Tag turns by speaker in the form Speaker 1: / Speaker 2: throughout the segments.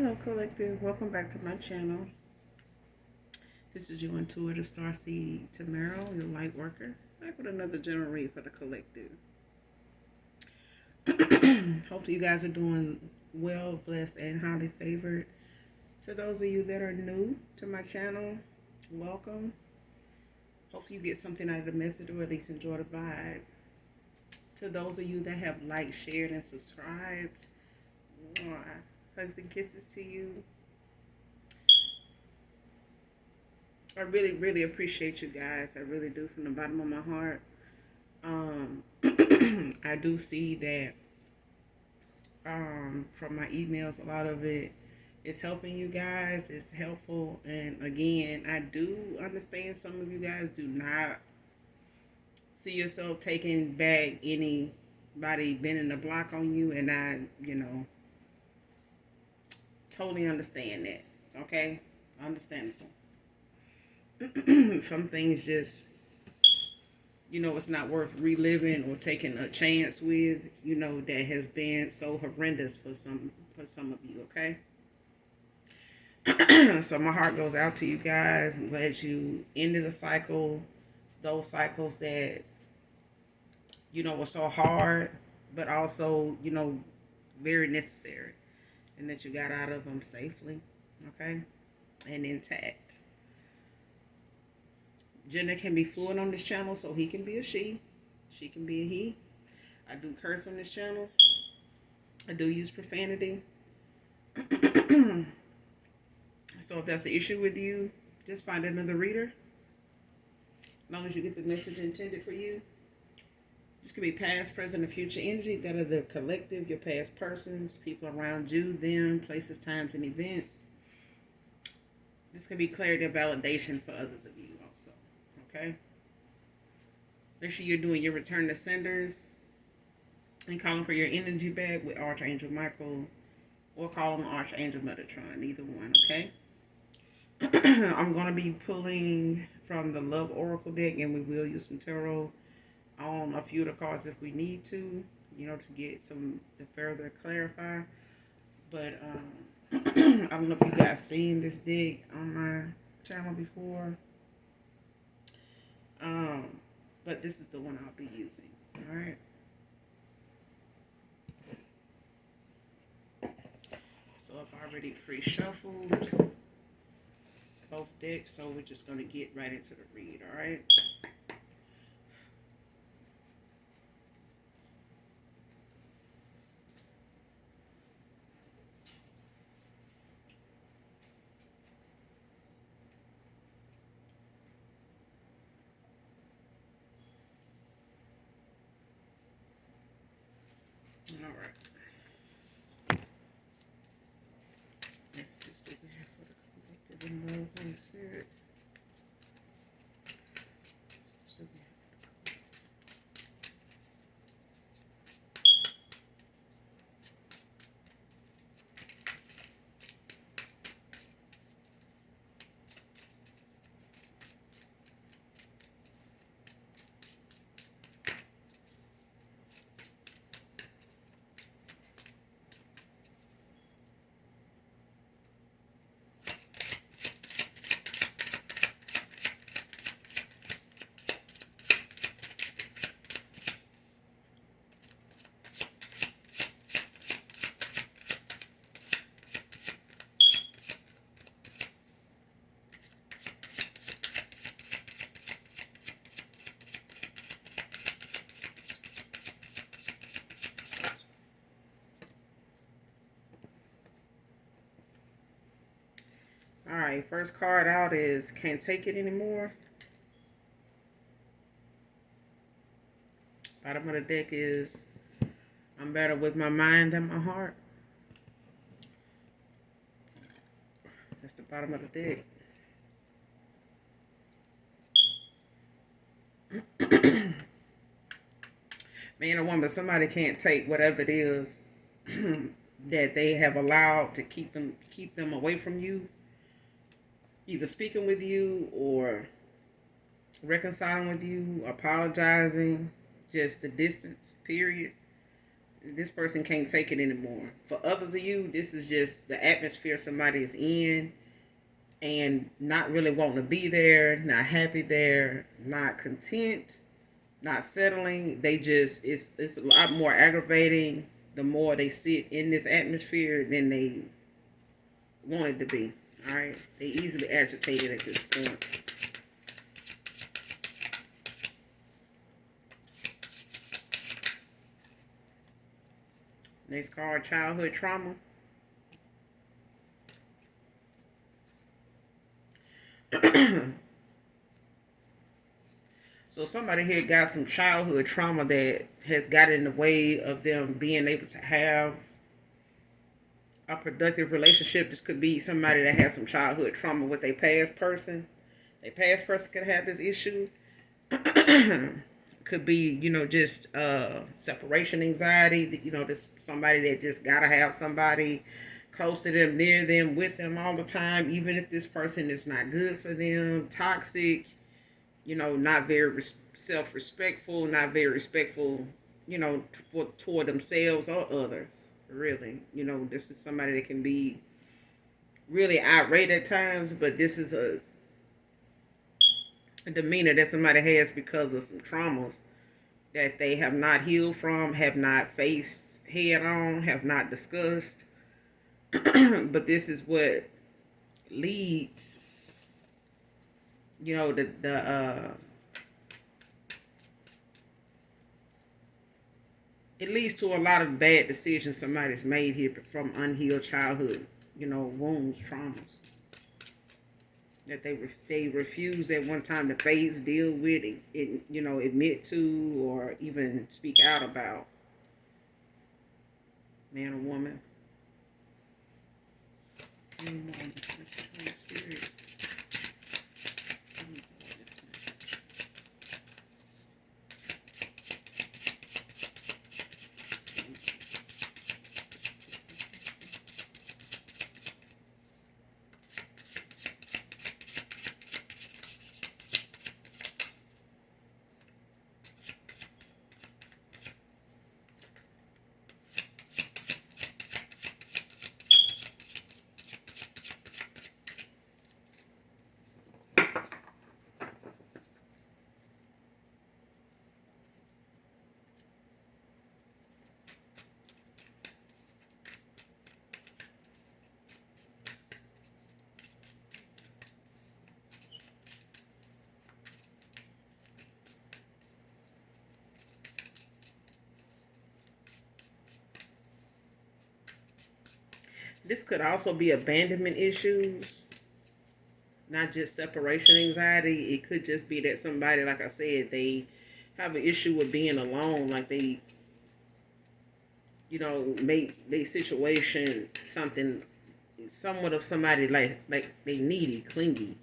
Speaker 1: Hello, Collective. Welcome back to my channel. This is your intuitive starseed Tamara, your light worker. Back with another general read for the collective. Hopefully, you guys are doing well, blessed, and highly favored. To those of you that are new to my channel, welcome. Hopefully, you get something out of the message or at least enjoy the vibe. To those of you that have liked, shared, and subscribed, hugs and kisses to you. I really, really appreciate you guys. I really do from the bottom of my heart. I do see that from my emails, a lot of it is helping you guys. It's helpful. And again, I do understand some of you guys do not see yourself taking back anybody bending the block on you. And I, totally understand that. Okay? Understandable. Some things just it's not worth reliving or taking a chance with, that has been so horrendous for some of you, okay? So my heart goes out to you guys. I'm glad you ended a cycle, those cycles that, were so hard, but also, very necessary, and that you got out of them safely, okay, and intact. Gender can be fluid on this channel, so he can be a she can be a he. I do curse on this channel. I do use profanity. So if that's an issue with you, just find another reader. As long as you get the message intended for you. This could be past, present, or future energy. That are the collective, your past persons, people around you, them, places, times, and events. This could be clarity and validation for others of you also. Okay? Make sure you're doing your return to senders and calling for your energy back with Archangel Michael or call on Archangel Metatron, either one, okay? I'm going to be pulling from the Love Oracle deck, and we will use some tarot on a few of the cards if we need to, to get some to further clarify. But I don't know if you guys seen this deck on my channel before. But this is the one I'll be using. All right. So I've already pre-shuffled both decks, so we're just going to get right into the read, all right? All right. Messages that we have for the collective and love, Holy Spirit. All right, first card out is Can't Take It Anymore. Bottom of the deck is I'm better with my mind than my heart. That's the bottom of the deck. Man or woman, somebody can't take whatever it is that they have allowed to keep them away from you, either speaking with you or reconciling with you, apologizing, just the distance, period. This person can't take it anymore. For others of you, this is just the atmosphere somebody is in and not really wanting to be there, not happy there, not content, not settling. They just it's a lot more aggravating the more they sit in this atmosphere than they wanted to be. All right, they easily agitated at this point. Next card, childhood trauma. So somebody here got some childhood trauma that has got in the way of them being able to have a productive relationship. This could be somebody that has some childhood trauma with a past person. A past person could have this issue. Could be, just separation anxiety. This somebody that just gotta have somebody close to them, near them, with them all the time, even if this person is not good for them, toxic, not very self-respectful, not very respectful, toward themselves or others. Really, this is somebody that can be really irate at times, but this is a demeanor that somebody has because of some traumas that they have not healed from, have not faced head on, have not discussed. But this is what leads, the it leads to a lot of bad decisions somebody's made here from unhealed childhood, wounds, traumas that they refuse at one time to face, deal with, admit to, or even speak out about. Man or woman. Spirit. This could also be abandonment issues, not just separation anxiety. It could just be that somebody, like I said, they have an issue with being alone. Like they, make their situation something, somewhat of somebody like they needy, clingy.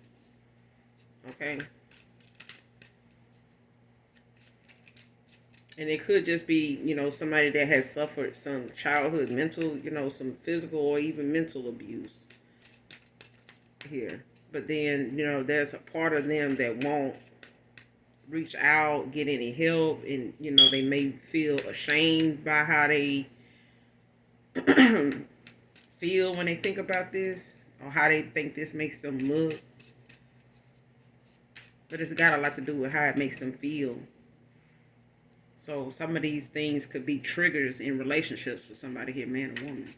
Speaker 1: Okay. And it could just be, somebody that has suffered some childhood mental, some physical or even mental abuse here. But then, there's a part of them that won't reach out, get any help, and, they may feel ashamed by how they feel when they think about this, or how they think this makes them look. But it's got a lot to do with how it makes them feel. So some of these things could be triggers in relationships for somebody here, man or woman.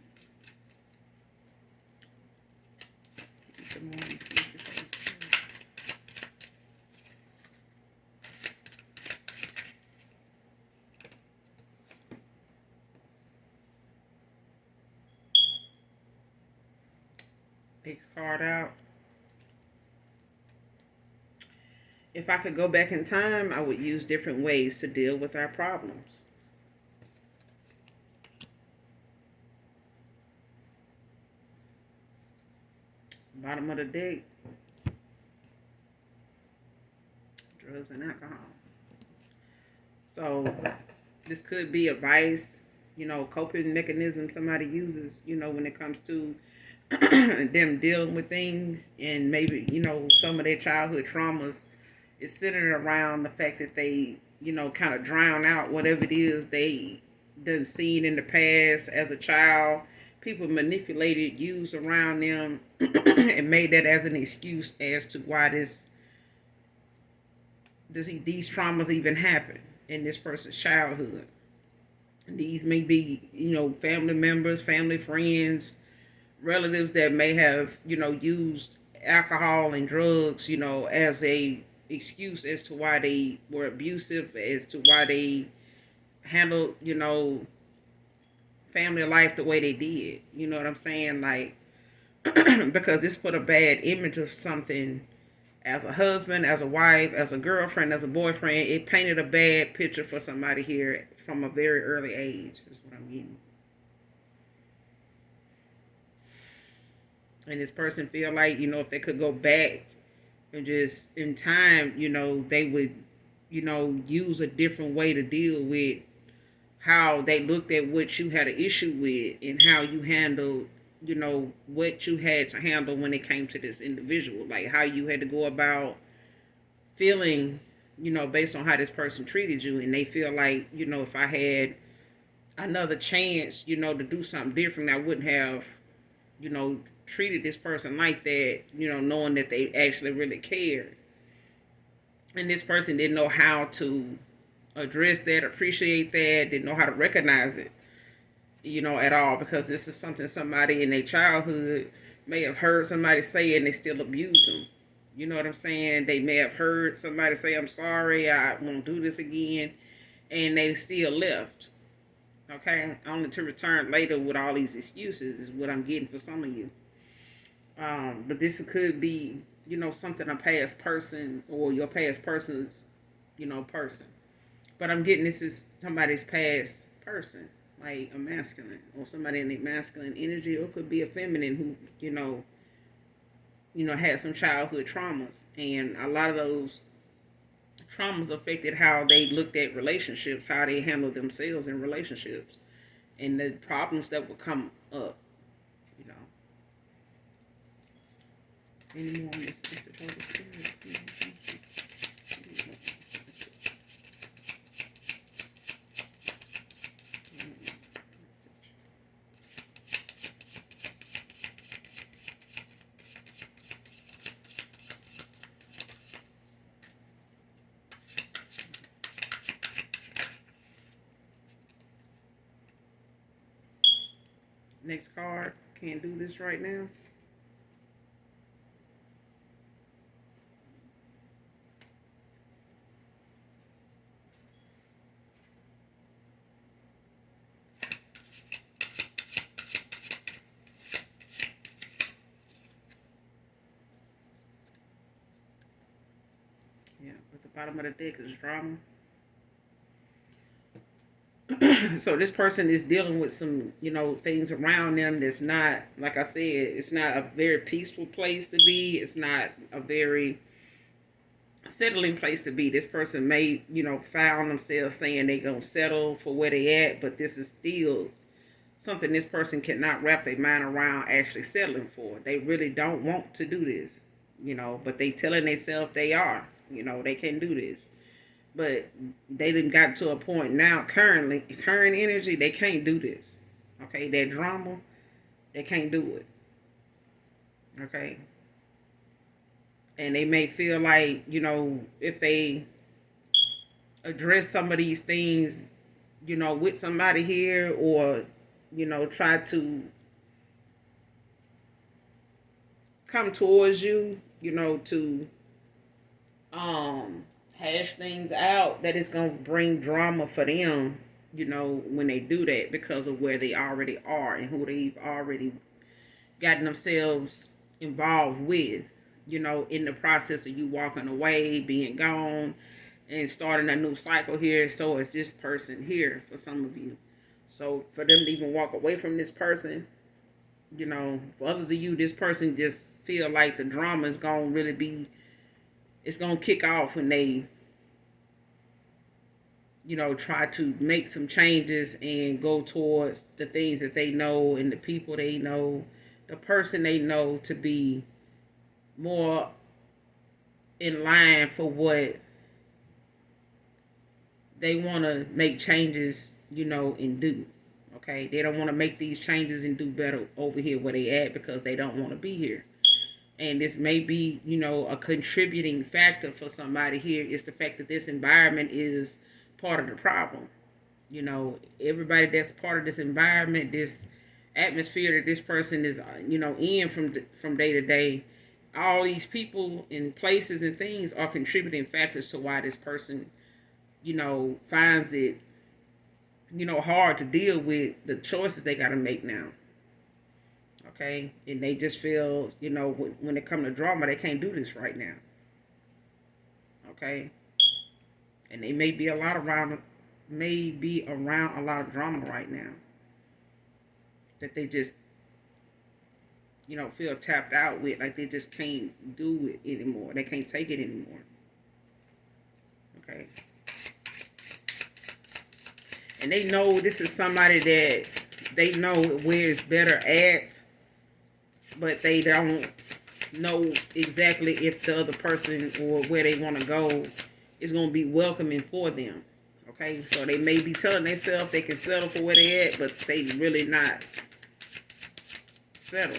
Speaker 1: Next card out. If I could go back in time, I would use different ways to deal with our problems. Bottom of the deck. Drugs and alcohol. So this could be advice, coping mechanism somebody uses, when it comes to them dealing with things. And maybe, some of their childhood traumas is centered around the fact that they, kind of drown out whatever it is they done seen in the past as a child. People manipulated, used around them, and made that as an excuse as to why these traumas even happen in this person's childhood. These may be, family members, family friends, relatives that may have, used alcohol and drugs, as a excuse as to why they were abusive, as to why they handled, family life the way they did. You know what I'm saying? Like, because this put a bad image of something as a husband, as a wife, as a girlfriend, as a boyfriend. It painted a bad picture for somebody here from a very early age, is what I'm getting. And this person feel like, if they could go back and just in time, they would, use a different way to deal with how they looked at what you had an issue with and how you handled, what you had to handle when it came to this individual. Like how you had to go about feeling, based on how this person treated you. And they feel like, if I had another chance, to do something different, I wouldn't have, treated this person like that, knowing that they actually really cared. And this person didn't know how to address that, appreciate that, didn't know how to recognize it, at all, because this is something somebody in their childhood may have heard somebody say and they still abused them. You know what I'm saying? They may have heard somebody say, I'm sorry, I won't do this again, and they still left. Okay? Only to return later with all these excuses is what I'm getting for some of you. But this could be, something a past person or your past person's, person. But I'm getting this is somebody's past person, like a masculine or somebody in a masculine energy, or it could be a feminine who, had some childhood traumas, and a lot of those traumas affected how they looked at relationships, how they handled themselves in relationships, and the problems that would come up. You know, any more on this message? Next card. Can't do this right now. Yeah, at the bottom of the deck is drama. So this person is dealing with some, things around them that's not, like I said, it's not a very peaceful place to be. It's not a very settling place to be. This person may, found themselves saying they gonna settle for where they at, but this is still something this person cannot wrap their mind around actually settling for. They really don't want to do this, but they telling themselves they are, they can do this. But they done got to a point now, current energy, they can't do this. Okay, that drama, they can't do it. Okay. And they may feel like, if they address some of these things, with somebody here, or, try to come towards you, to hash things out, that it's gonna bring drama for them, when they do that, because of where they already are and who they've already gotten themselves involved with, in the process of you walking away, being gone, and starting a new cycle here. So is this person here for some of you. So for them to even walk away from this person, for others of you, this person just feel like the drama is gonna really be, it's gonna kick off when they, try to make some changes and go towards the things that they know and the people they know, the person they know to be more in line for what they want to make changes, and do. Okay, they don't want to make these changes and do better over here where they at because they don't want to be here. And this may be, a contributing factor for somebody here is the fact that this environment is part of the problem. Everybody that's part of this environment, this atmosphere that this person is, in from day to day, all these people and places and things are contributing factors to why this person, finds it, hard to deal with the choices they got to make now. Okay, and they just feel, when it comes to drama, they can't do this right now. Okay, and they may be around a lot of drama right now that they just, feel tapped out with, like they just can't do it anymore. They can't take it anymore. Okay, and they know this is somebody that they know where it's better at, but they don't know exactly if the other person or where they want to go is going to be welcoming for them. Okay, so they may be telling themselves they can settle for where they at, but they really not settle.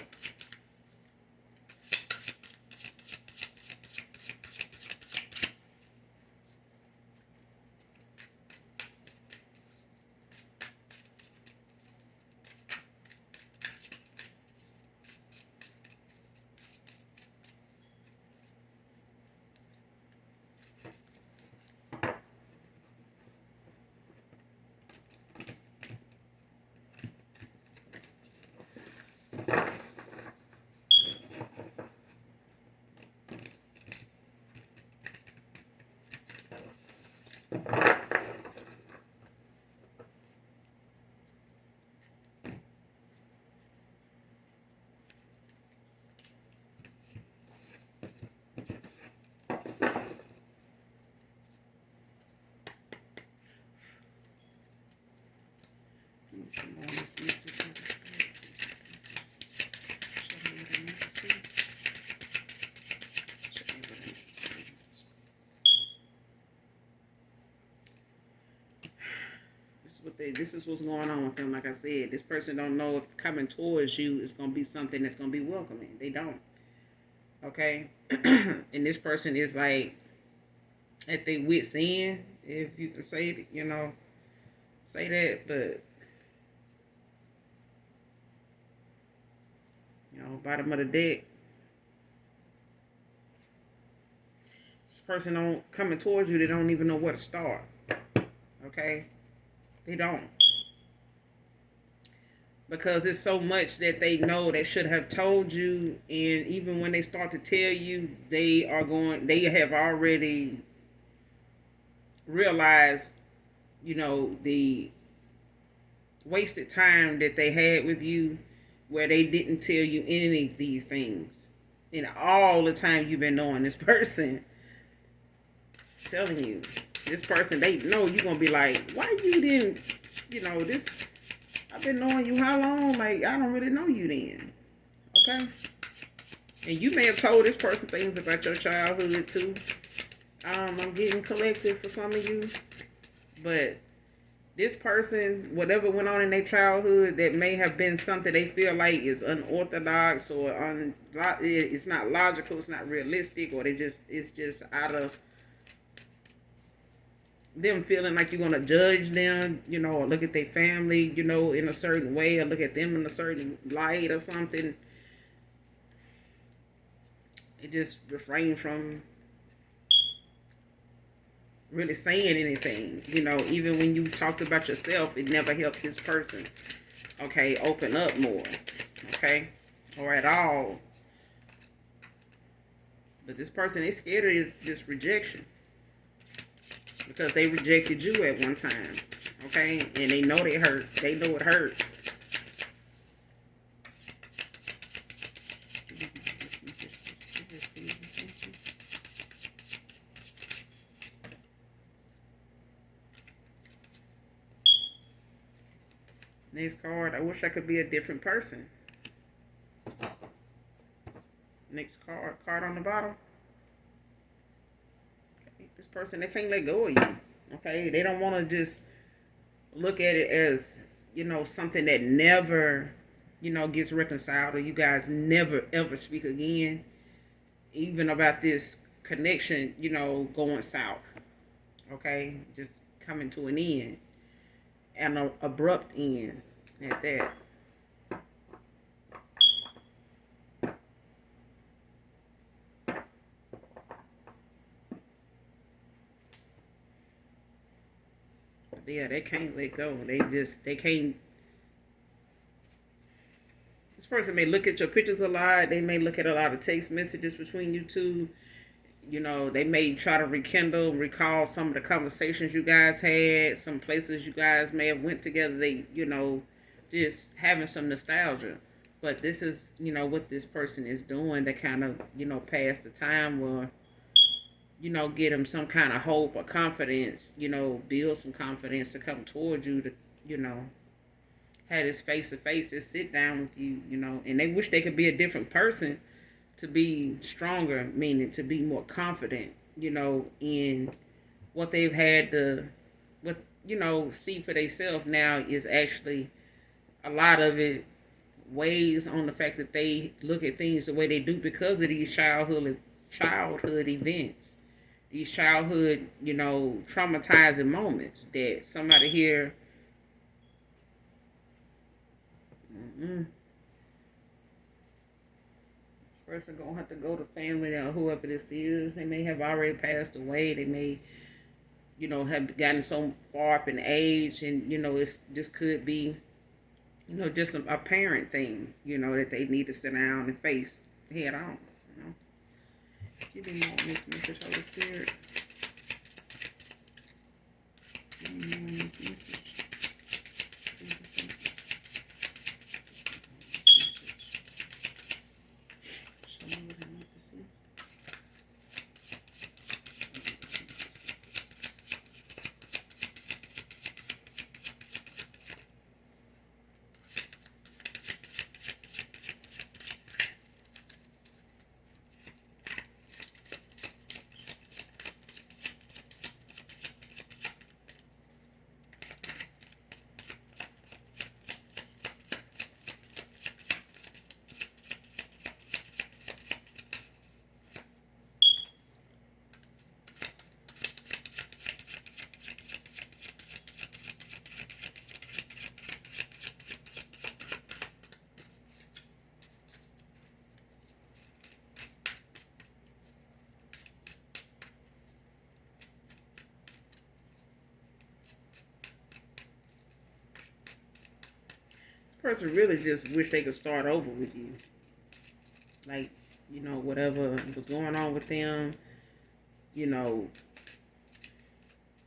Speaker 1: This is what's going on with them. Like I said, this person don't know if coming towards you is going to be something that's going to be welcoming. They don't. Okay, and this person is like at their wits end, if you can say it, say that, but bottom of the deck, this person don't coming towards you. They don't even know where to start. Okay, they don't. Because it's so much that they know they should have told you, and even when they start to tell you, they have already realized, the wasted time that they had with you, where they didn't tell you any of these things. And all the time you've been knowing this person, telling you, this person, they know you're going to be like, why you didn't, this, I've been knowing you how long? Like, I don't really know you then. Okay? And you may have told this person things about your childhood too. I'm getting collective for some of you. But this person, whatever went on in their childhood that may have been something they feel like is unorthodox or it's not logical, it's not realistic, or it's just out of them feeling like you're gonna judge them, or look at their family, in a certain way, or look at them in a certain light or something. It just refrain from really saying anything. Even when you talked about yourself, it never helped this person. Okay, open up more. Okay, or at all. But this person is scared of this rejection. Because they rejected you at one time. Okay? And they know they hurt. They know it hurt. Next card. I wish I could be a different person. Next card. Card on the bottom. Okay. This person, they can't let go of you. Okay, they don't want to just look at it as, something that never, gets reconciled, or you guys never ever speak again, even about this connection, going south. Okay, just coming to an end, and an abrupt end at that. Yeah, they can't let go. They can't. This person may look at your pictures a lot. They may look at a lot of text messages between you two. They may try to rekindle, recall some of the conversations you guys had, some places you guys may have went together. They, just having some nostalgia. But this is, what this person is doing to kind of, pass the time, or, get them some kind of hope or confidence, build some confidence to come towards you to, have this face to face, just sit down with you, and they wish they could be a different person to be stronger, meaning to be more confident, in what they've had to, what, see for themselves now is actually a lot of it weighs on the fact that they look at things the way they do because of these childhood events, these childhood, traumatizing moments that somebody here. Mm-mm, person gonna have to go to family or whoever this is. They may have already passed away. They may, have gotten so far up in age, and it's just could be, just a parent thing, that they need to sit down and face head on. Give me more on this message, Holy Spirit. Give me more on this message. Person really just wish they could start over with you. Like, whatever was going on with them, you know,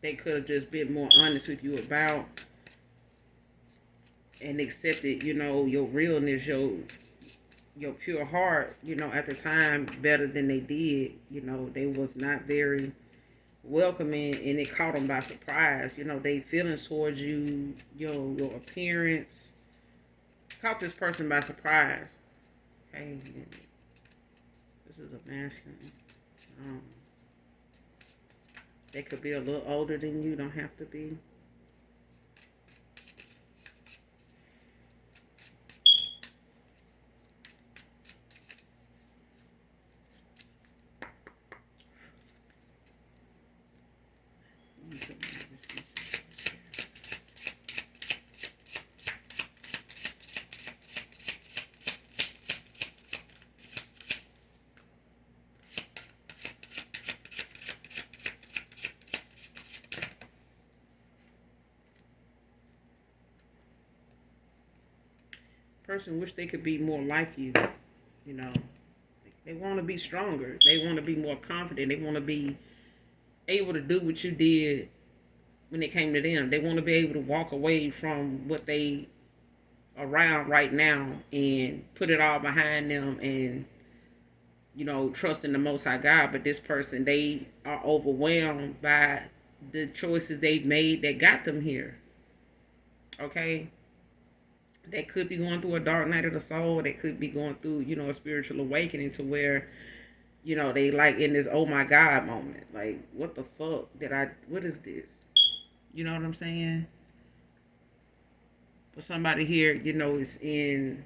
Speaker 1: they could have just been more honest with you about, and accepted, your realness, your pure heart, at the time better than they did. They was not very welcoming, and it caught them by surprise. They feelings towards you, your appearance, caught this person by surprise. Okay, this is a masculine. They could be a little older than you, don't have to be. Person wish they could be more like you. You know, they want to be stronger. They want to be more confident. They want to be able to do what you did when it came to them. They want to be able to walk away from what they around right now and put it all behind them, and trust in the Most High God. But this person, they are overwhelmed by the choices they've made that got them here. Okay, they could be going through a dark night of the soul. They could be going through, a spiritual awakening to where, they like in this oh my God moment. Like, what the fuck what is this? You know what I'm saying? But somebody here, is in,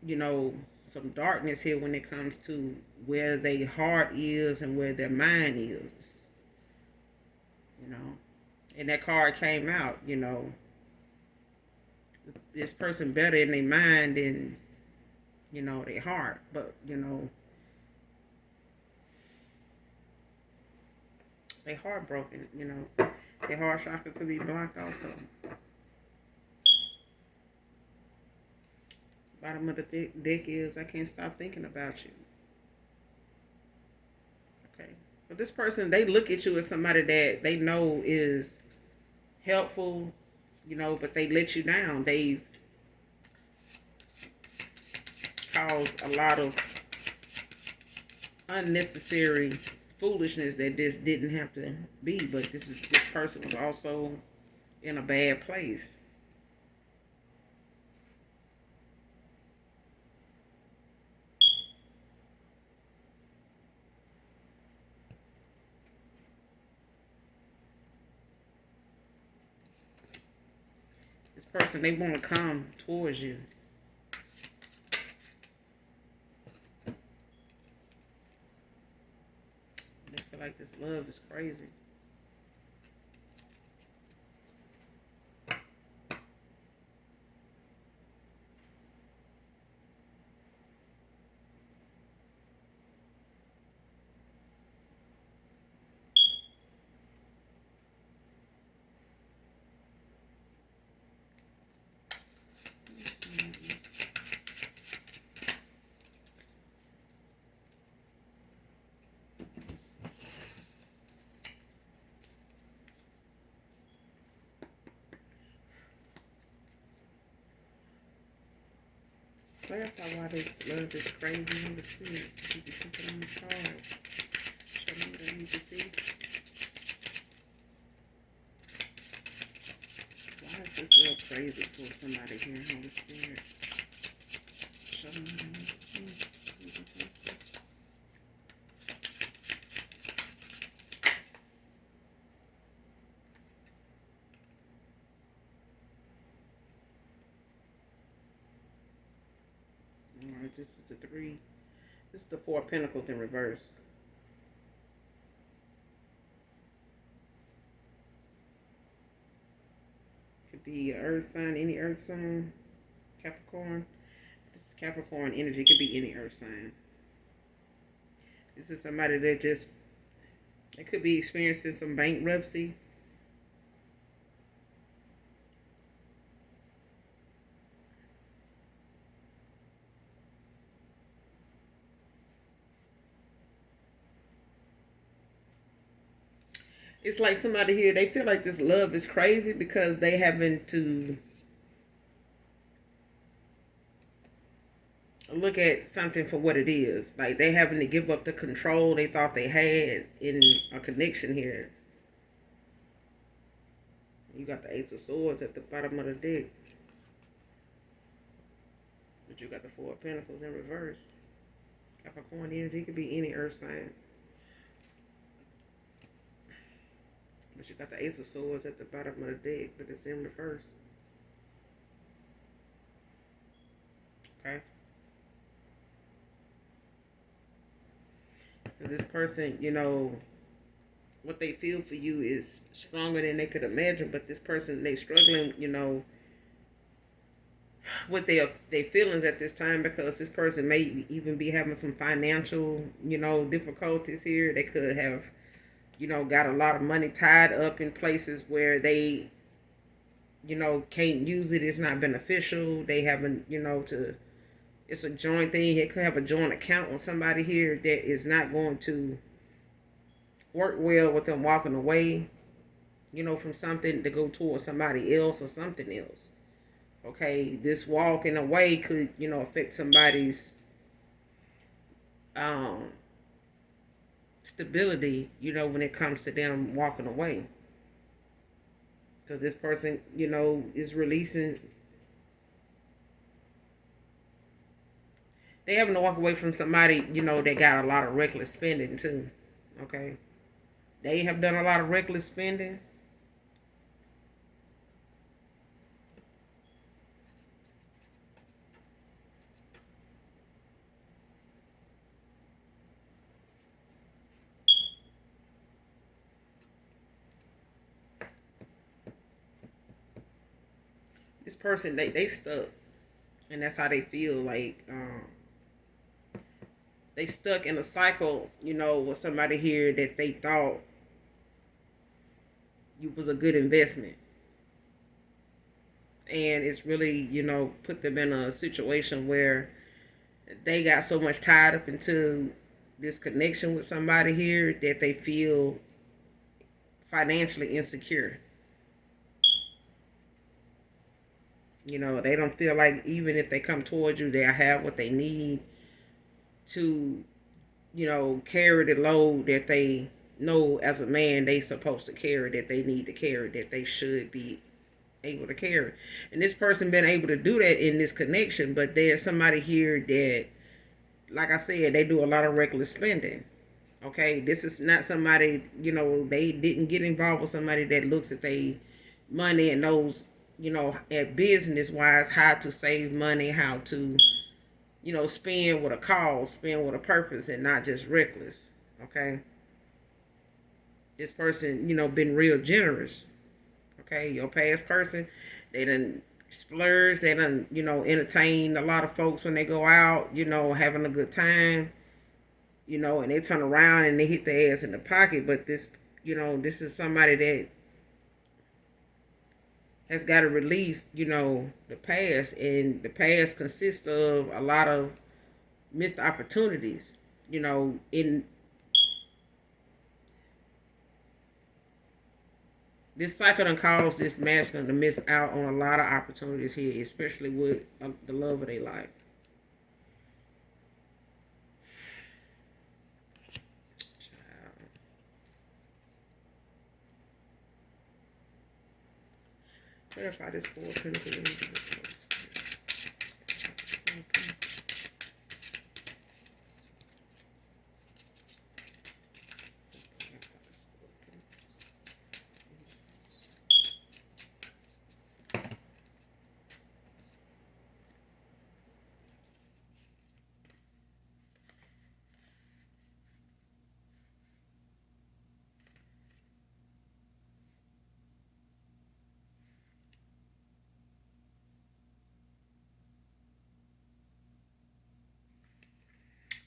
Speaker 1: you know, some darkness here when it comes to where their heart is and where their mind is. You know, and that card came out. This person better in their mind than their heart, but they heartbroken. Their heart chakra could be blocked also. Bottom of the deck is I can't stop thinking about you. Okay, but this person, they look at you as somebody that they know is helpful, but they let you down. They've caused a lot of unnecessary foolishness that just didn't have to be. But this person was also in a bad place. This person, they want to come towards you. They feel like this love is crazy. Clarify why this love is crazy in the spirit. You can something on this card. Show me what I need to see. Why is this love crazy for somebody here in the spirit? Show me what I need to see. Alright, this is the 3. This is the 4 of Pentacles in reverse. Could be an earth sign, any earth sign. Capricorn. This is Capricorn energy. Could be any earth sign. This is somebody that just, they could be experiencing some bankruptcy. It's like somebody here, they feel like this love is crazy because they having to look at something for what it is. Like they having to give up the control they thought they had in a connection here. You got the Ace of Swords at the bottom of the deck. But you got the 4 of Pentacles in reverse. Capricorn energy could be any earth sign. But you got the Ace of Swords at the bottom of the deck, but it's in reverse. Okay? Because this person, what they feel for you is stronger than they could imagine, but this person, they struggling, with their feelings at this time because this person may even be having some financial, difficulties here. They could have, got a lot of money tied up in places where they, can't use it. It's not beneficial. They haven't, it's a joint thing. They could have a joint account with somebody here that is not going to work well with them walking away, from something to go towards somebody else or something else. Okay, this walking away could, affect somebody's stability, when it comes to them walking away. Because this person, is releasing. They having to walk away from somebody, that got a lot of reckless spending too. Okay. They have done a lot of reckless spending. This person, they stuck, and that's how they feel. Like they stuck in a cycle, with somebody here that they thought you was a good investment, and it's really, put them in a situation where they got so much tied up into this connection with somebody here that they feel financially insecure. They don't feel like even if they come towards you, they have what they need to, carry the load that they know as a man they supposed to carry, that they need to carry, that they should be able to carry. And this person been able to do that in this connection, but there's somebody here that, like I said, they do a lot of reckless spending. Okay, this is not somebody, they didn't get involved with somebody that looks at their money and knows, at business wise, how to save money, how to, spend with a cause, spend with a purpose, and not just reckless. Okay, this person, been real generous. Okay, your past person, they done splurge, they done, entertain a lot of folks when they go out, having a good time, and they turn around and they hit their ass in the pocket. But this, this is somebody that has got to release, the past, and the past consists of a lot of missed opportunities, in this cycle done caused this masculine to miss out on a lot of opportunities here, especially with the love of their life. Clarify this for critical individuals.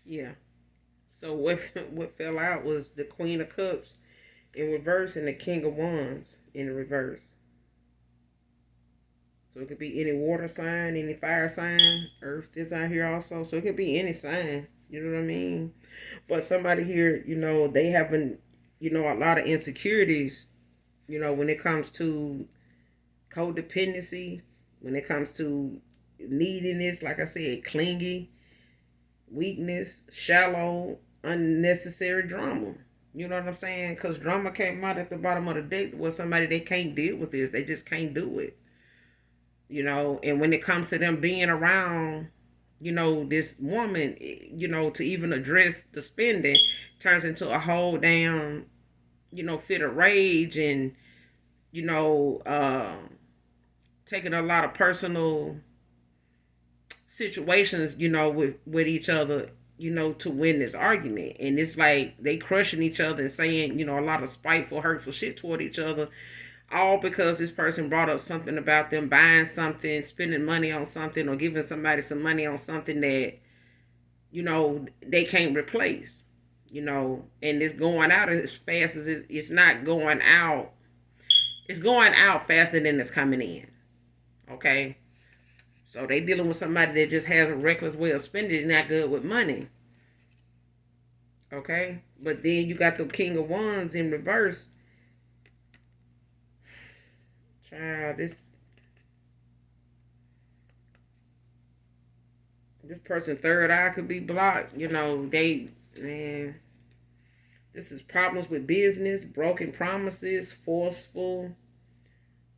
Speaker 1: Yeah. So what fell out was the Queen of Cups in reverse and the King of Wands in reverse. So it could be any water sign, any fire sign. Earth is out here also. So it could be any sign. You know what I mean? But somebody here, they having, a lot of insecurities, when it comes to codependency, when it comes to neediness, like I said, clingy, weakness, shallow, unnecessary drama. You know what I'm saying? Because drama came out at the bottom of the deck with somebody they can't deal with this. They just can't do it. And when it comes to them being around, this woman, to even address the spending turns into a whole damn, fit of rage and, you know, uh, taking a lot of personal situations, with each other, to win this argument. And it's like they crushing each other and saying, a lot of spiteful, hurtful shit toward each other, all because this person brought up something about them buying something, spending money on something, or giving somebody some money on something that, they can't replace, and it's going out as fast as it's not going out. It's going out faster than it's coming in. Okay. So they dealing with somebody that just has a reckless way of spending and not good with money. Okay. But then you got the King of Wands in reverse. Child, this person third eye could be blocked. Man, this is problems with business, broken promises, forceful,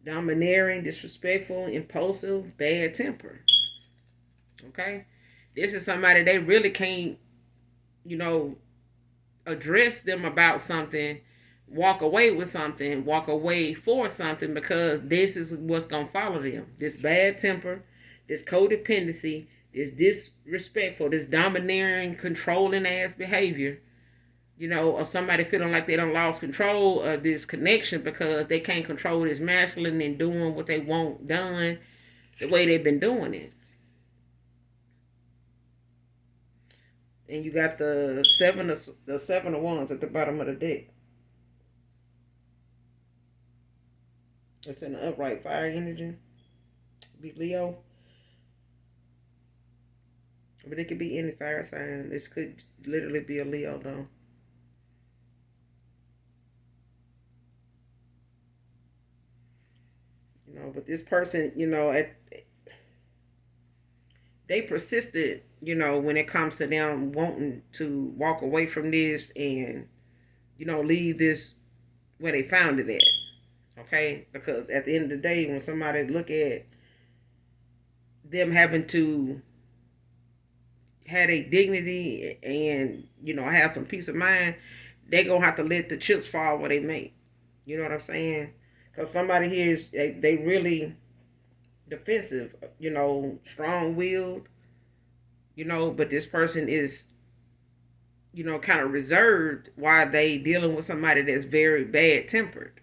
Speaker 1: domineering, disrespectful, impulsive, bad temper. Okay? This is somebody they really can't, you know, address them about something walk away with something, walk away for something, because this is what's going to follow them. This bad temper, this codependency, this disrespectful, this domineering, controlling ass behavior, or somebody feeling like they done lost control of this connection because they can't control this masculine and doing what they want done the way they've been doing it. And you got the seven of wands at the bottom of the deck. It's in the upright fire energy. Be Leo. But it could be any fire sign. This could literally be a Leo though. But this person, they persisted, when it comes to them wanting to walk away from this and, leave this where they found it at. Okay? Because at the end of the day, when somebody look at them having to have a dignity and, have some peace of mind, they gonna have to let the chips fall where they may. You know what I'm saying? Because somebody here is, they really defensive, strong-willed, but this person is, kind of reserved while they dealing with somebody that's very bad-tempered,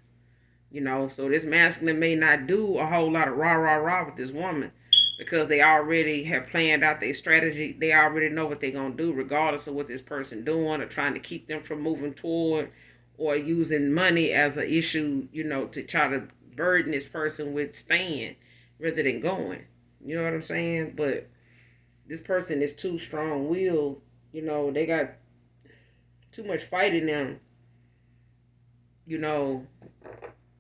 Speaker 1: so this masculine may not do a whole lot of rah with this woman because they already have planned out their strategy. They already know what they're going to do regardless of what this person doing, or trying to keep them from moving toward, or using money as an issue, to try to burden this person with staying rather than going. You know what I'm saying? But this person is too strong-willed. They got too much fight in them,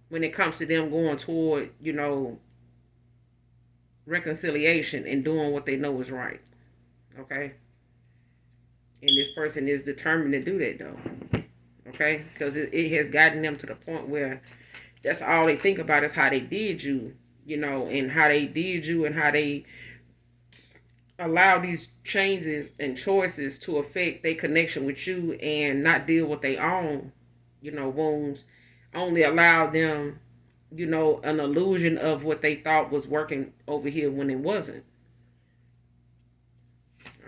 Speaker 1: when it comes to them going toward, reconciliation and doing what they know is right. Okay? And this person is determined to do that, though. Okay? Because it has gotten them to the point where that's all they think about is how they did you, and how they did you and how they allow these changes and choices to affect their connection with you and not deal with their own, wounds. Only allow them, an illusion of what they thought was working over here when it wasn't.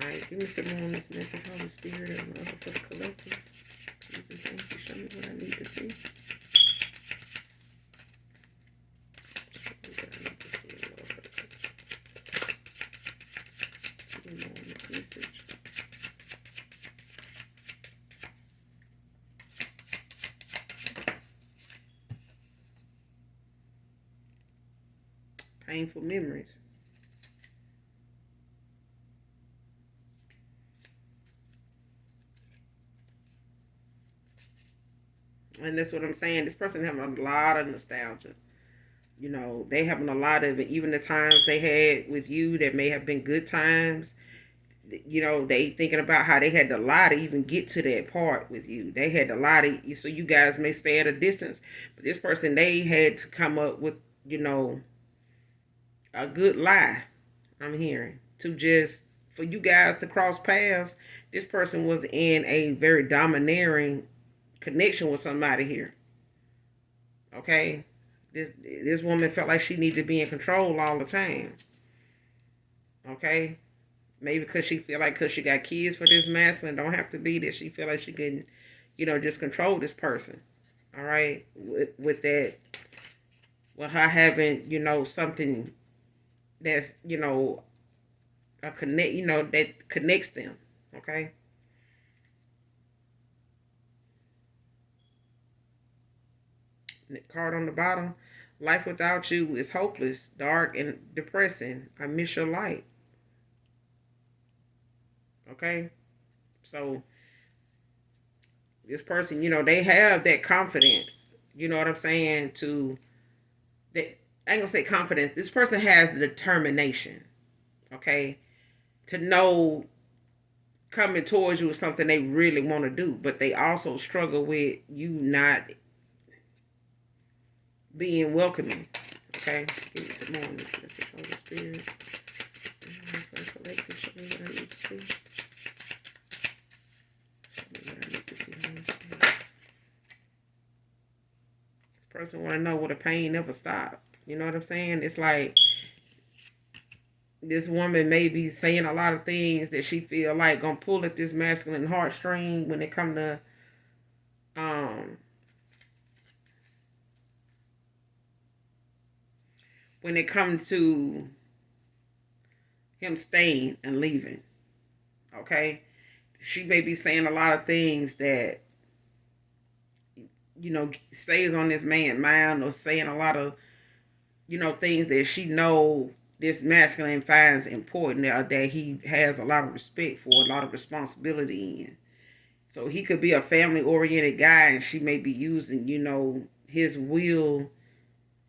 Speaker 1: All right, give me some more on this message. Holy Spirit and love for the collective. Please and thank you. Show me what I need to see. Painful memories. And that's what I'm saying. This person having a lot of nostalgia. They having a lot of it. Even the times they had with you that may have been good times. They thinking about how they had to lie to even get to that part with you. They had to lie to you so you guys may stay at a distance. But this person, they had to come up with, a good lie. I'm hearing to just for you guys to cross paths. This person was in a very domineering connection with somebody here. Okay, this woman felt like she needed to be in control all the time. Okay, maybe because she feel like because she got kids for this masculine, don't have to be that she feel like she can, just control this person. All right, with that, with her having, something that's, a connect, that connects them. Okay. The card on the bottom, life without you is hopeless, dark, and depressing. I miss your light. Okay. So this person, they have that confidence. You know what I'm saying? I ain't gonna say confidence. This person has the determination. Okay. To know coming towards you is something they really want to do, but they also struggle with you not being welcoming. Okay, give me some more on this message. Holy Spirit, show me what I need to see. Show me what I need to see. Holy Spirit. person want to know will the pain never stop. You know what I'm saying? It's like this woman may be saying a lot of things that she feel like gonna pull at this masculine heartstring when it come to um when it comes to him staying and leaving. Okay, she may be saying a lot of things that stays on this man's mind, or saying a lot of things that she know this masculine finds important, that he has a lot of respect for, a lot of responsibility in. So he could be a family oriented guy, and she may be using his will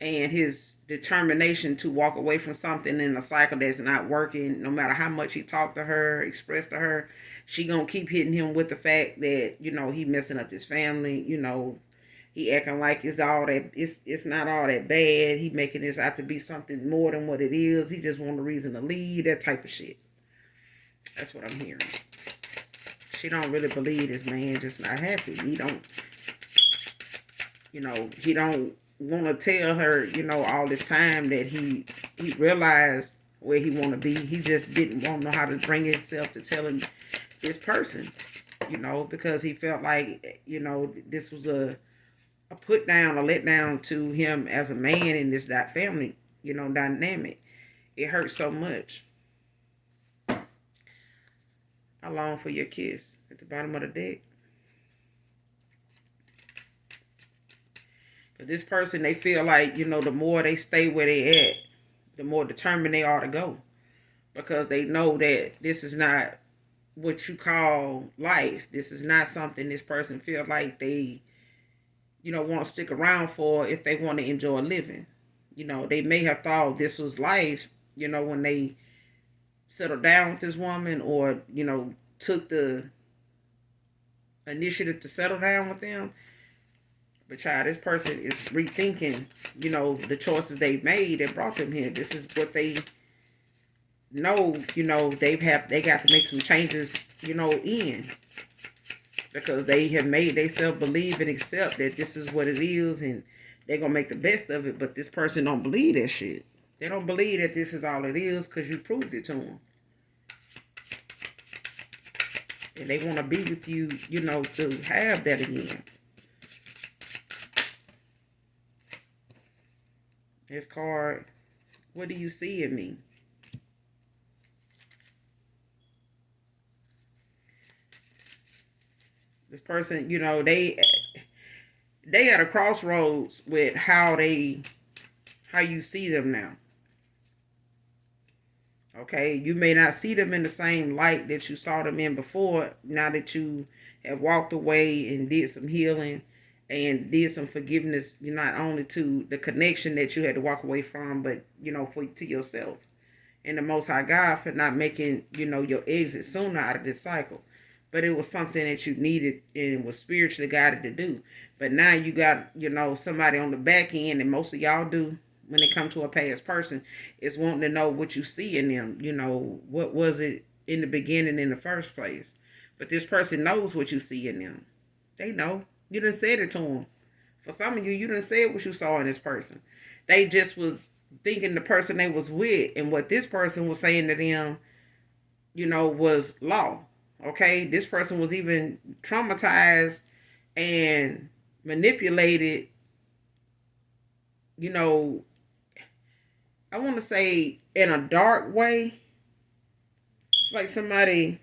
Speaker 1: and his determination to walk away from something in a cycle that's not working. No matter how much he talked to her, expressed to her, she gonna keep hitting him with the fact that he messing up his family. He acting like it's not all that bad. He making this out to be something more than what it is. He just want a reason to leave, that type of shit. That's what I'm hearing. She don't really believe this man just not happy. He don't want to tell her, all this time that he realized where he want to be. He just didn't want to know how to bring himself to telling this person, because he felt like, this was a put down, a let down to him as a man in this family, dynamic. It hurts so much. I long for your kiss at the bottom of the deck. But this person, they feel like, the more they stay where they at, the more determined they are to go. Because they know that this is not what you call life. This is not something this person feel like they, want to stick around for if they want to enjoy living. They may have thought this was life, when they settled down with this woman, or, took the initiative to settle down with them. But child, this person is rethinking, the choices they've made that brought them here. This is what they know, they got to make some changes, in. Because they have made themselves believe and accept that this is what it is, and they're going to make the best of it. But this person don't believe that shit. They don't believe that this is all it is because you proved it to them. And they want to be with you, to have that again. This card, what do you see in me? This person, they at a crossroads with how you see them now. Okay, you may not see them in the same light that you saw them in before. Now that you have walked away and did some healing and did some forgiveness, not only to the connection that you had to walk away from, but to yourself. And the Most High God for not making your exit sooner out of this cycle. But it was something that you needed and was spiritually guided to do. But now you got somebody on the back end, and most of y'all do when it comes to a past person, is wanting to know what you see in them. What was it in the beginning in the first place? But this person knows what you see in them. They know. You done said it to them. For some of you, you done said what you saw in this person. They just was thinking the person they was with, and what this person was saying to them, was law. Okay? This person was even traumatized and manipulated, I want to say in a dark way. It's like somebody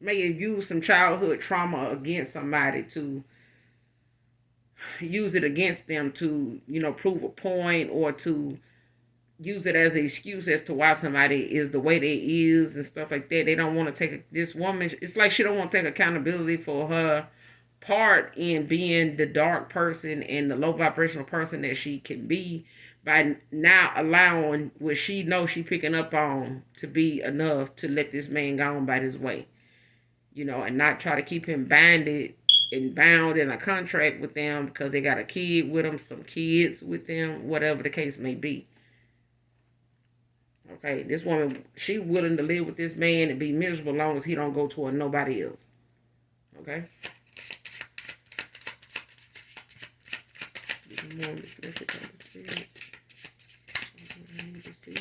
Speaker 1: may have used some childhood trauma against somebody to use it against them to, prove a point, or to use it as an excuse as to why somebody is the way they is and stuff like that. They don't want to take this woman. It's like she don't want to take accountability for her part in being the dark person and the low vibrational person that she can be, by now allowing what she knows she picking up on to be enough to let this man go on by his way, and not try to keep him banded and bound in a contract with them because they got a kid with them, some kids with them, whatever the case may be. Okay, this woman, she willing to live with this man and be miserable as long as he don't go toward nobody else. Okay? More on this message of the spirit. I need to see.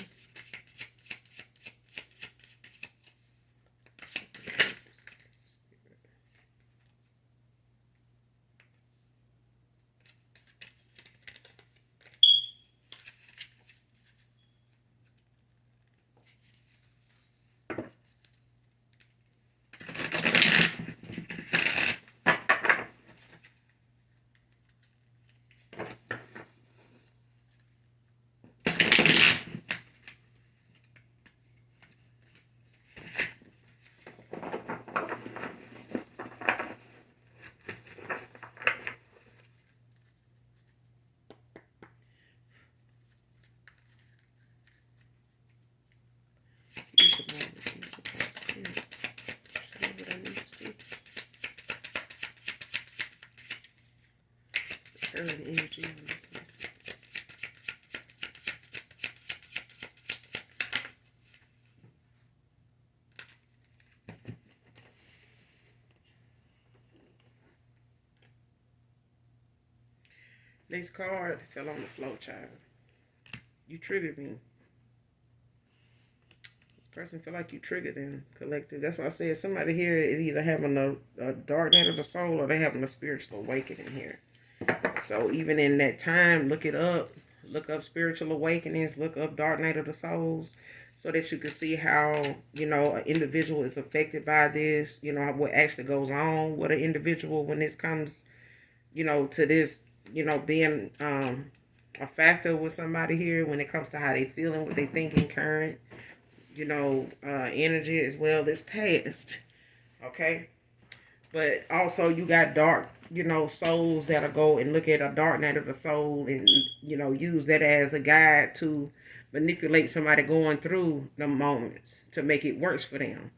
Speaker 1: Some more of this message of the spirit. Show me what I need to see. It's the current energy on this message. Next card fell on the floor, child. You triggered me. This person feel like you triggered them, collective. That's why I said somebody here is either having a dark night of the soul or they having a spiritual awakening here. So even in that time, look it up. Look up spiritual awakenings. Look up dark night of the souls, so that you can see how, you know, an individual is affected by this. You know, what actually goes on with an individual when this comes, you know, to this, you know, being a factor with somebody here when it comes to how they feeling, what they thinking current, you know, energy as well as past. Okay. But also you got dark, you know, souls that'll go and look at a dark night of the soul and, you know, use that as a guide to manipulate somebody going through the moments to make it worse for them,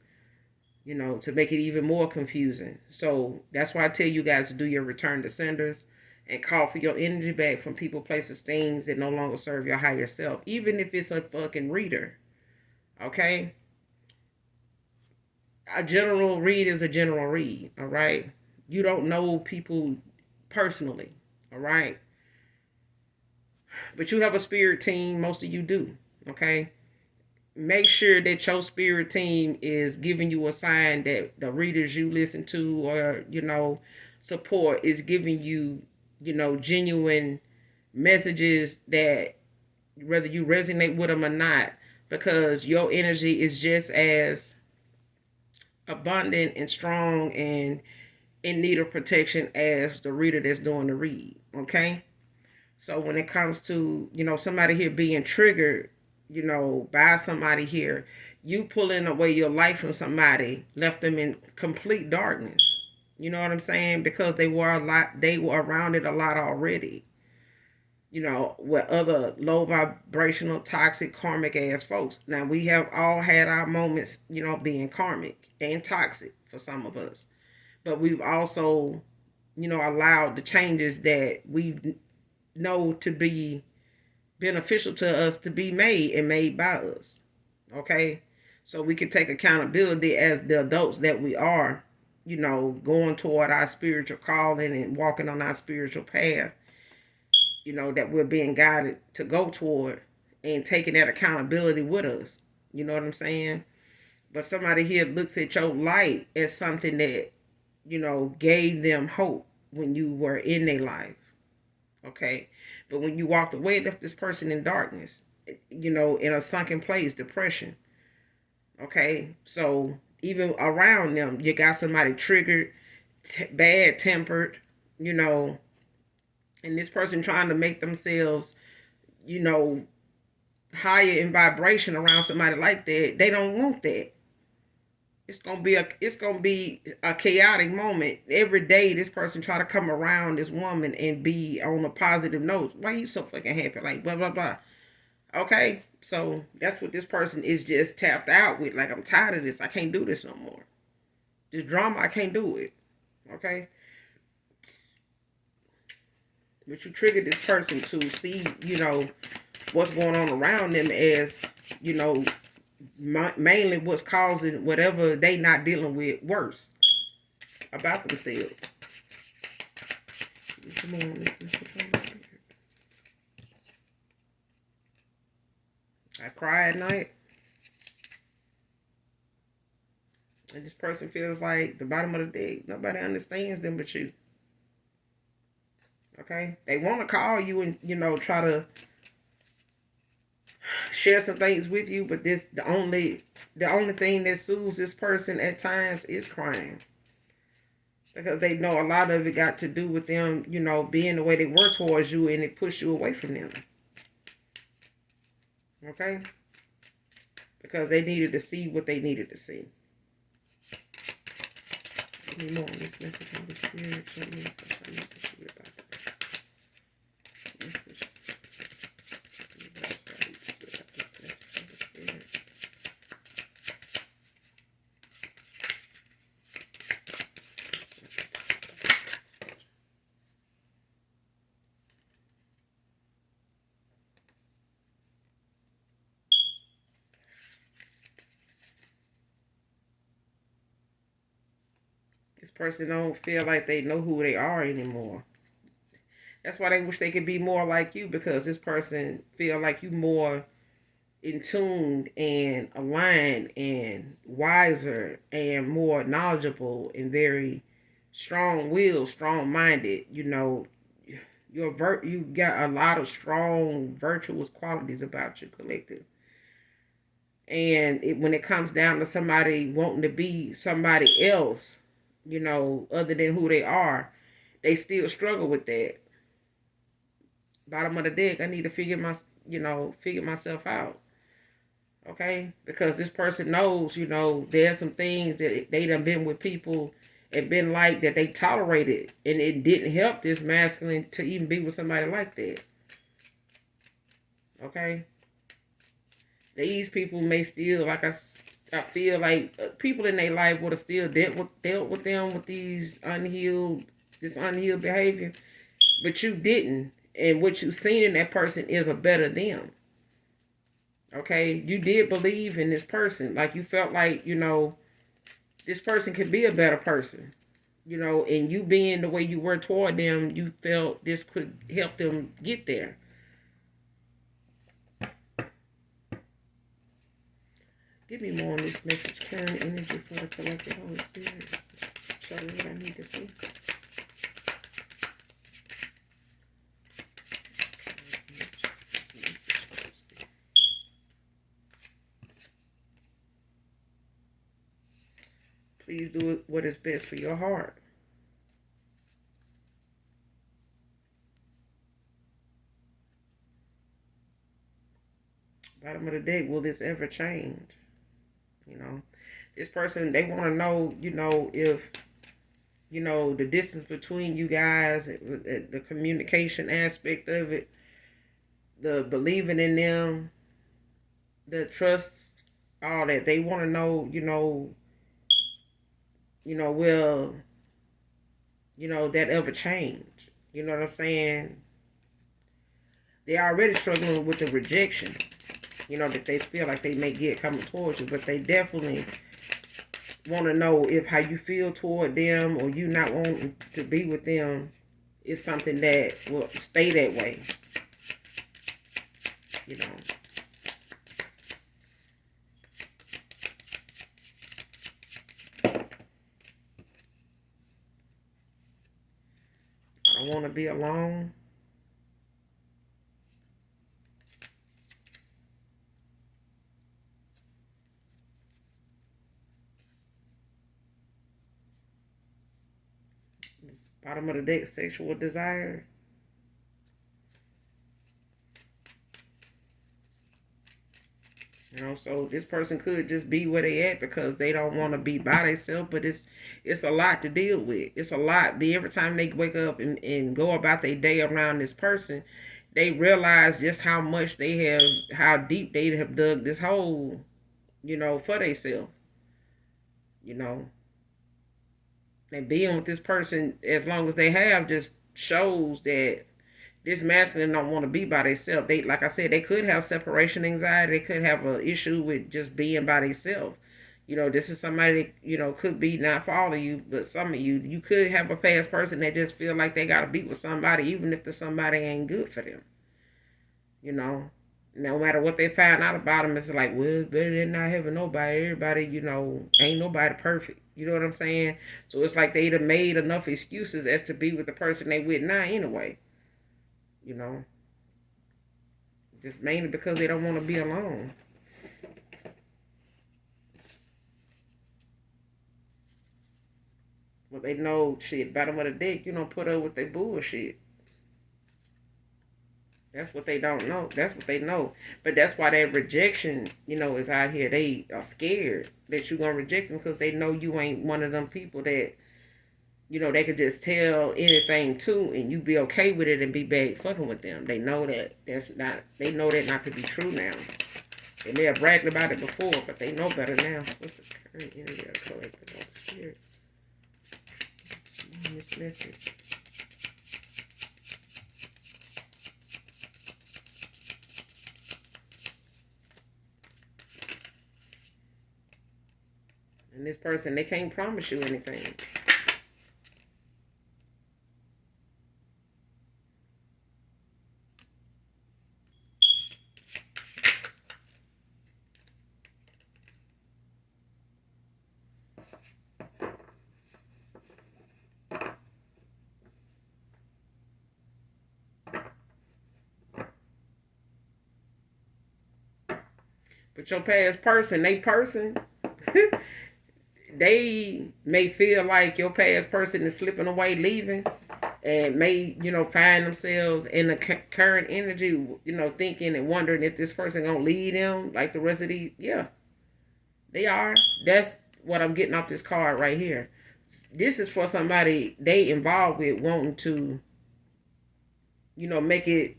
Speaker 1: you know, to make it even more confusing. So that's why I tell you guys to do your return to senders and call for your energy back from people, places, things that no longer serve your higher self, even if it's a fucking reader. Okay? A general read is a general read, all right? You don't know people personally, all right? But you have a spirit team, most of you do, okay? Make sure that your spirit team is giving you a sign that the readers you listen to or, you know, support is giving you, you know, genuine messages that whether you resonate with them or not, because your energy is just as abundant and strong and in need of protection as the reader that's doing the read. Okay. So when it comes to, you know, somebody here being triggered, you know, by somebody here, you pulling away your life from somebody left them in complete darkness. You know what I'm saying? Because they were around it a lot already. You know, with other low vibrational, toxic, karmic ass folks. Now we have all had our moments, you know, being karmic and toxic for some of us. But we've also, you know, allowed the changes that we know to be beneficial to us to be made and made by us. Okay? So we can take accountability as the adults that we are, you know, going toward our spiritual calling and walking on our spiritual path, you know, that we're being guided to go toward and taking that accountability with us. You know what I'm saying? But somebody here looks at your light as something that, you know, gave them hope when you were in their life. Okay. But when you walked away, it left this person in darkness, you know, in a sunken place, depression. Okay. So even around them, you got somebody triggered, bad tempered, you know, and this person trying to make themselves, you know, higher in vibration around somebody like that. They don't want that. It's gonna be a chaotic moment every day. This person try to come around this woman and be on a positive note. Why are you so fucking happy? Like blah blah blah. Okay, so that's what this person is just tapped out with. Like, I'm tired of this. I can't do this no more. This drama, I can't do it. Okay, but you triggered this person to see, you know, what's going on around them as, you know, mainly what's causing whatever they not dealing with worse about themselves. Come on, let's I cry at night. And this person feels like the bottom of the deck. Nobody understands them but you. Okay? They want to call you and, try to share some things with you, but the only thing that soothes this person at times is crying. Because they know a lot of it got to do with them, being the way they were towards you, and it pushed you away from them. Okay? Because they needed to see what they needed to see. Give me more on this message, Holy Spirit. Show me what I need to see about this message. This person don't feel like they know who they are anymore. That's why they wish they could be more like you, because this person feel like you more in tune and aligned and wiser and more knowledgeable and very strong-willed, strong-minded. You got a lot of strong virtuous qualities about you, collective. And when it comes down to somebody wanting to be somebody else, other than who they are, they still struggle with that. Bottom of the deck, I need to figure myself out. Okay? Because this person knows, there's some things that they done been with people and been like that they tolerated, and it didn't help this masculine to even be with somebody like that. Okay? These people may still, like I feel like people in their life would have still dealt with them with this unhealed behavior, but you didn't, and what you seen in that person is a better them. Okay, you did believe in this person, like you felt like this person could be a better person, and you being the way you were toward them, you felt this could help them get there. Give me more on this message. Current energy for the collective, Holy Spirit. Show me what I need to see. Please do what is best for your heart. Bottom of the deck, will this ever change? This person, they want to know, if, the distance between you guys, the communication aspect of it, the believing in them, the trust, all that. They want to know, will, that ever change? You know what I'm saying? They're already struggling with the rejection, that they feel like they may get coming towards you, but they definitely want to know if how you feel toward them or you not wanting to be with them is something that will stay that way. I don't want to be alone. This bottom of the deck, sexual desire. So this person could just be where they at because they don't want to be by themselves, but it's a lot to deal with. It's a lot. Every time they wake up and go about their day around this person, they realize just how much how deep they have dug this hole, for themselves. And being with this person as long as they have just shows that this masculine don't want to be by themselves. They, like I said, they could have separation anxiety. They could have an issue with just being by themselves. This is somebody that, could be not for all of you, but some of you could have a past person that just feel like they got to be with somebody, even if the somebody ain't good for them. And no matter what they find out about them, it's like, well, it's better than not having nobody. Everybody, ain't nobody perfect. You know what I'm saying? So it's like they'd have made enough excuses as to be with the person they with now anyway. You know, just mainly because they don't want to be alone. But they know shit, bottom of the deck, you don't put up with their bullshit. That's what they don't know. That's what they know. But that's why that rejection, is out here. They are scared that you're going to reject them because they know you ain't one of them people that, they could just tell anything to and you be okay with it and be back fucking with them. They know they know that not to be true now. They may have bragged about it before, but they know better now. What's the current energy of collective of the spirit? This message. And this person, they can't promise you anything. But your past person, they may feel like your past person is slipping away, leaving, and may, find themselves in the current energy, thinking and wondering if this person gonna lead them like the rest of these. Yeah, they are. That's what I'm getting off this card right here. This is for somebody they involved with wanting to, make it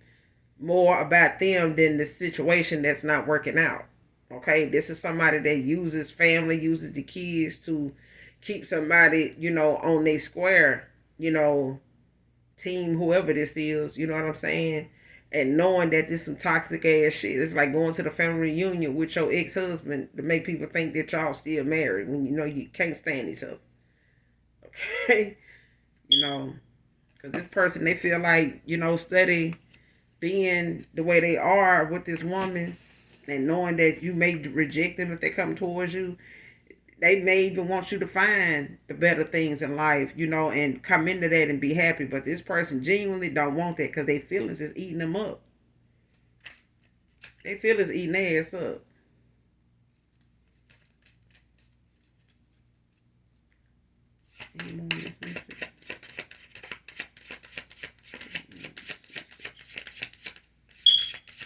Speaker 1: more about them than the situation that's not working out. Okay, this is somebody that uses family, uses the kids to keep somebody, on their square, team, whoever this is, you know what I'm saying? And knowing that this some toxic ass shit. It's like going to the family reunion with your ex-husband to make people think that y'all still married when you can't stand each other. Okay? Because this person, they feel like, steady being the way they are with this woman and knowing that you may reject them if they come towards you, they may even want you to find the better things in life, and come into that and be happy. But this person genuinely don't want that because their feelings is eating them up. They feelings eating their ass up. Any more of this message?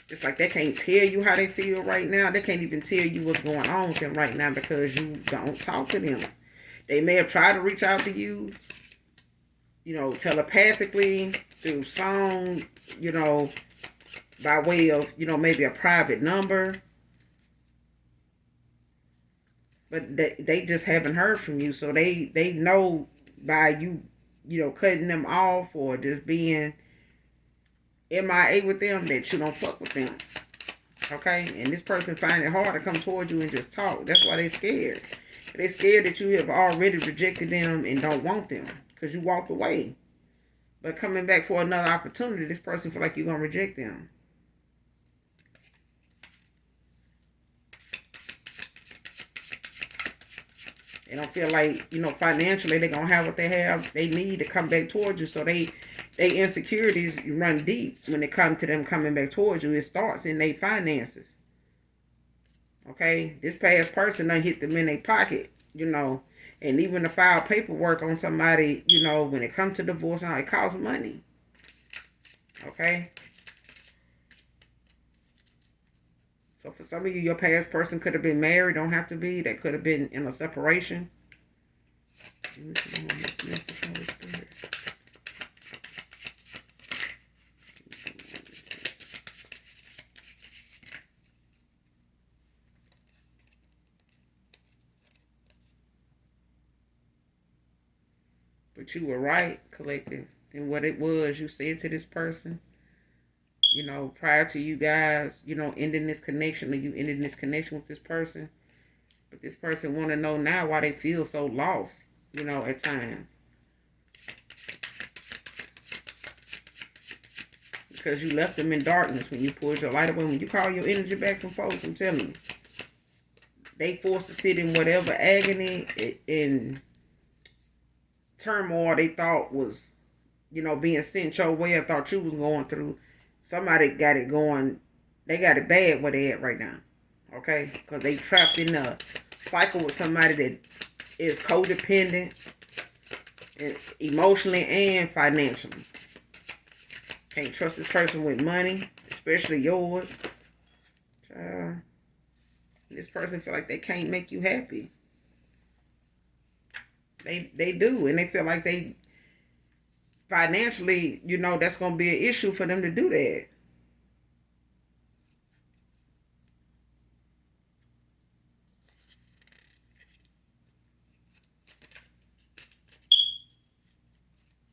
Speaker 1: It's like they can't tell you how they feel right now. They can't even tell you what's going on with them right now because you don't talk to them. They may have tried to reach out to you, telepathically, through song, by way of, maybe a private number. But they just haven't heard from you. So they know by you, cutting them off or just being MIA with them that you don't fuck with them. Okay? And this person find it hard to come towards you and just talk. That's why they scared. They scared that you have already rejected them and don't want them because you walked away. But coming back for another opportunity, this person feel like you're going to reject them. They don't feel like, financially they're going to have what they need to come back towards you. So they insecurities run deep when it comes to them coming back towards you. It starts in their finances. Okay? This past person done hit them in their pocket, and even to file paperwork on somebody, when it comes to divorce, it costs money. Okay? So for some of you, your past person could have been married, don't have to be. They could have been in a separation. But you were right, collective, in what it was you said to this person. Prior to you guys, ending this connection, or you ending this connection with this person. But this person want to know now why they feel so lost, at times. because you left them in darkness when you pulled your light away. When you call your energy back from folks, I'm telling you, they forced to sit in whatever agony and turmoil they thought was, being sent your way or thought you was going through. Somebody got it going. They got it bad where they at right now. Okay? Because they trapped in a cycle with somebody that is codependent, emotionally and financially. Can't trust this person with money, especially yours. This person feel like they can't make you happy. They do, and they feel like they financially, that's gonna be an issue for them to do that.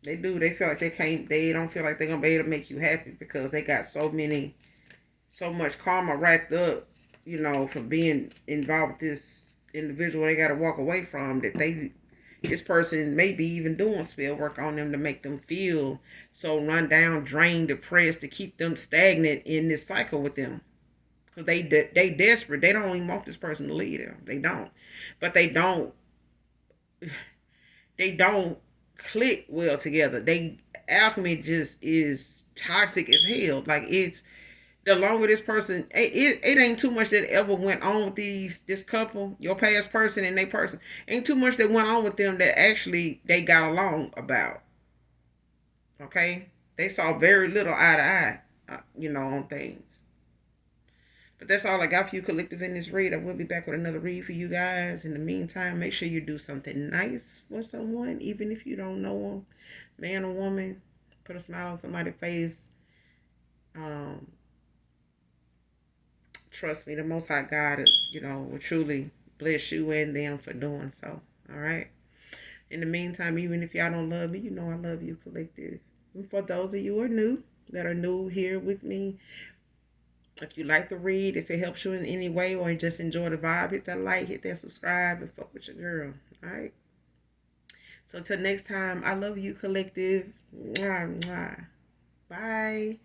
Speaker 1: They do. They feel like they can't. They don't feel like they're gonna be able to make you happy because they got so much karma racked up, from being involved with this individual they got to walk away from, that this person may be even doing spell work on them to make them feel so run down, drained, depressed, to keep them stagnant in this cycle with them. Because they desperate. They don't even want this person to leave them. They don't. But they don't click well together. Alchemy just is toxic as hell. Like, it's the longer this person, it ain't too much that ever went on with this couple, your past person and they person. Ain't too much that went on with them that actually they got along about. Okay? They saw very little eye to eye, on things. But that's all I got for you, collective, in this read. I will be back with another read for you guys. In the meantime, make sure you do something nice for someone, even if you don't know them, man or woman. Put a smile on somebody's face. Trust me, the Most High God, will truly bless you and them for doing so. All right. In the meantime, even if y'all don't love me, I love you, collective. And for those of you that are new here with me, if you like the read, if it helps you in any way, or just enjoy the vibe, hit that like, hit that subscribe, and fuck with your girl. All right. So until next time, I love you, collective. Mwah, mwah. Bye.